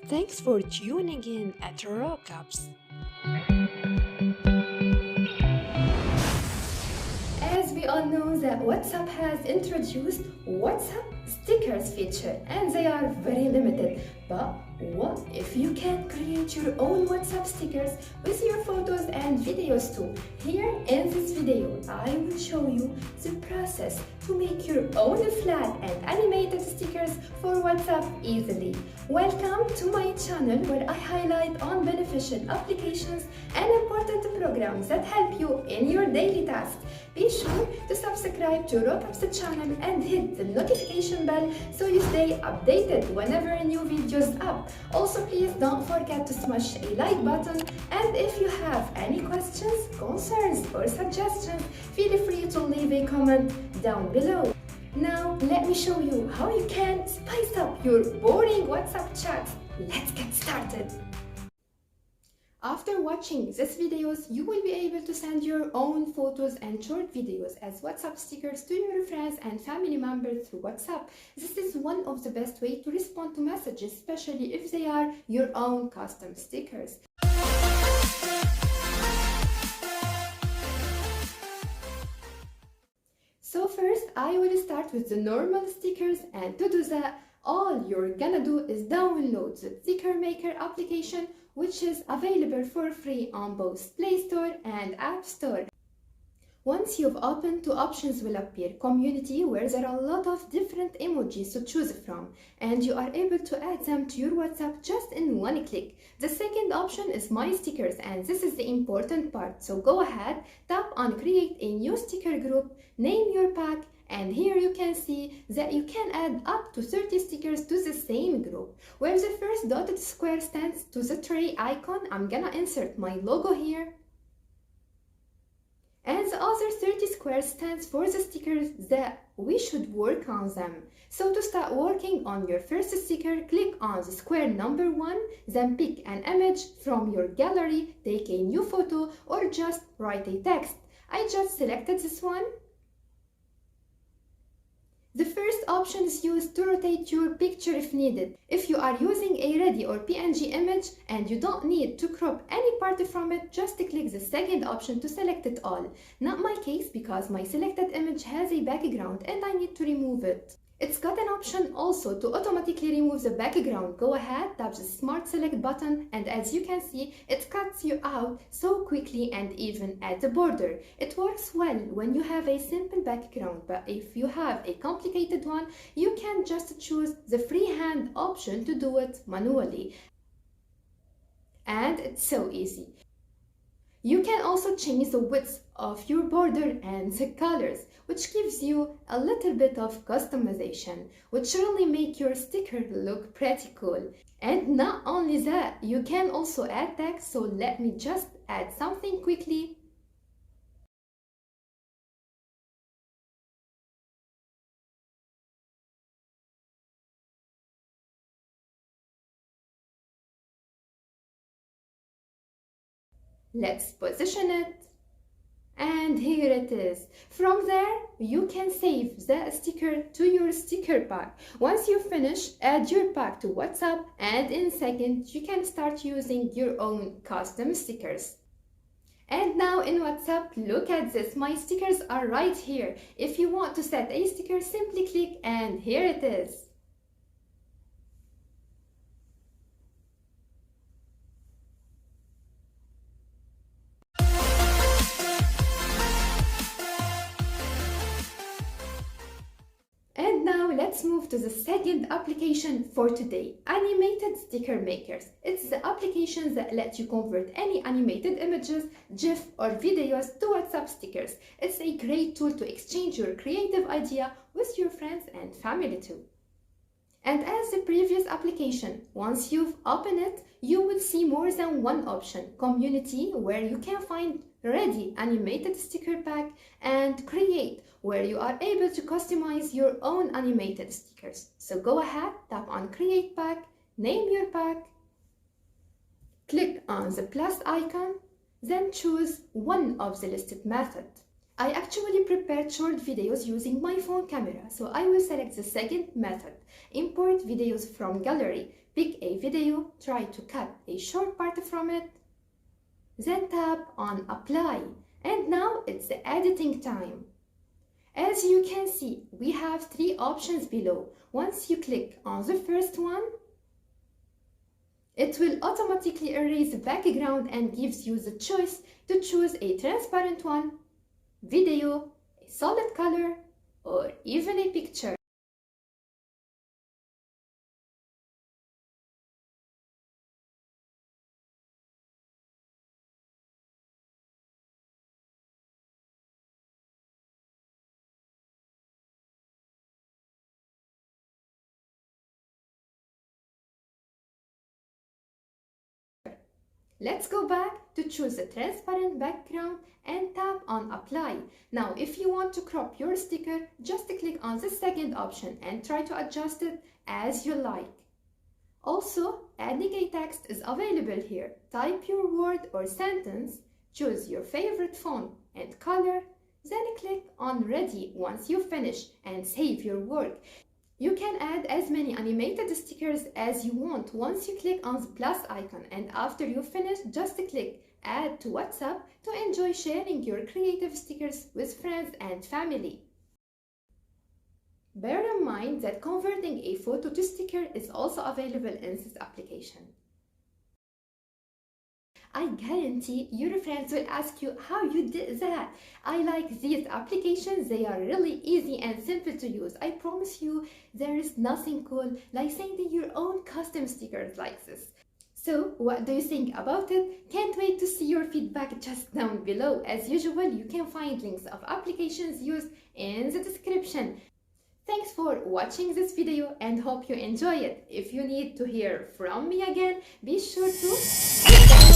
Thanks for tuning in at Rockups. As we all know that WhatsApp has introduced WhatsApp stickers feature and they are very limited. But what if you can create your own WhatsApp stickers with your photos and videos too? Here in this video, I will show you the process to make your own flat and animated stickers for WhatsApp easily. Welcome to my channel where I highlight on beneficial applications and important programs that help you in your daily tasks. Be sure to subscribe to Rockup's channel and hit the notification bell so you stay updated whenever a new video is up. Also, please don't forget to smash a like button, and if you have any questions, concerns or suggestions, feel free to leave a comment down below. Now, let me show you how you can spice up your boring WhatsApp chats. Let's get started! After watching these videos, you will be able to send your own photos and short videos as WhatsApp stickers to your friends and family members through WhatsApp. This is one of the best ways to respond to messages, especially if they are your own custom stickers. So first, I will start with the normal stickers, and to do that, all you're gonna do is download the Sticker Maker application, which is available for free on both Play Store and App Store. Once you've opened, two options will appear: Community, where there are a lot of different emojis to choose from, and you are able to add them to your WhatsApp just in one click. The second option is My Stickers, and this is the important part. So go ahead, tap on Create a new sticker group, name your pack, and here you can see that you can add up to 30 stickers to the same group. Where the first dotted square stands to the tray icon, I'm gonna insert my logo here. And the other 30 squares stands for the stickers that we should work on them. So to start working on your first sticker, click on the square number 1, then pick an image from your gallery, take a new photo, or just write a text. I just selected this one. The first option is used to rotate your picture if needed. If you are using a ready or PNG image and you don't need to crop any part from it, just click the second option to select it all. Not my case, because my selected image has a background and I need to remove it. It's got an option also to automatically remove the background. Go ahead, tap the Smart Select button, and as you can see, it cuts you out so quickly and even at the border. It works well when you have a simple background, but if you have a complicated one, you can just choose the freehand option to do it manually. And it's so easy. You can also change the width of your border and the colors, which gives you a little bit of customization, which really make your sticker look pretty cool. And not only that, you can also add text, so let me just add something quickly. Let's position it. And here it is. From there, you can save the sticker to your sticker pack. Once you finish, add your pack to WhatsApp, and in seconds, you can start using your own custom stickers. And now in WhatsApp, look at this. My stickers are right here. If you want to set a sticker, simply click, and here it is. And now let's move to the second application for today, Animated Sticker Makers. It's the application that lets you convert any animated images, GIF or videos to WhatsApp stickers. It's a great tool to exchange your creative idea with your friends and family too. And as the previous application, once you've opened it, you will see more than one option: Community, where you can find ready animated sticker pack, and Create, where you are able to customize your own animated stickers. So go ahead, tap on Create Pack, name your pack, click on the plus icon, then choose one of the listed methods. I actually prepared short videos using my phone camera, so I will select the second method, import videos from gallery. Pick a video, try to cut a short part from it, then tap on Apply. And now it's the editing time. As you can see, we have 3 options below. Once you click on the first one, it will automatically erase the background and gives you the choice to choose a transparent one, video, a solid color, or even a picture. Let's go back to choose the transparent background and tap on Apply. Now, if you want to crop your sticker, just click on the second option and try to adjust it as you like. Also, adding a text is available here. Type your word or sentence, choose your favorite font and color, then click on Ready once you finish and save your work. You can add as many animated stickers as you want once you click on the plus icon, and after you finish, just click Add to WhatsApp to enjoy sharing your creative stickers with friends and family. Bear in mind that converting a photo to sticker is also available in this application. I guarantee your friends will ask you how you did that. I like these applications, they are really easy and simple to use. I promise you there is nothing cool like sending your own custom stickers like this. So what do you think about it? Can't wait to see your feedback just down below. As usual, you can find links of applications used in the description. Thanks for watching this video and hope you enjoy it. If you need to hear from me again, be sure to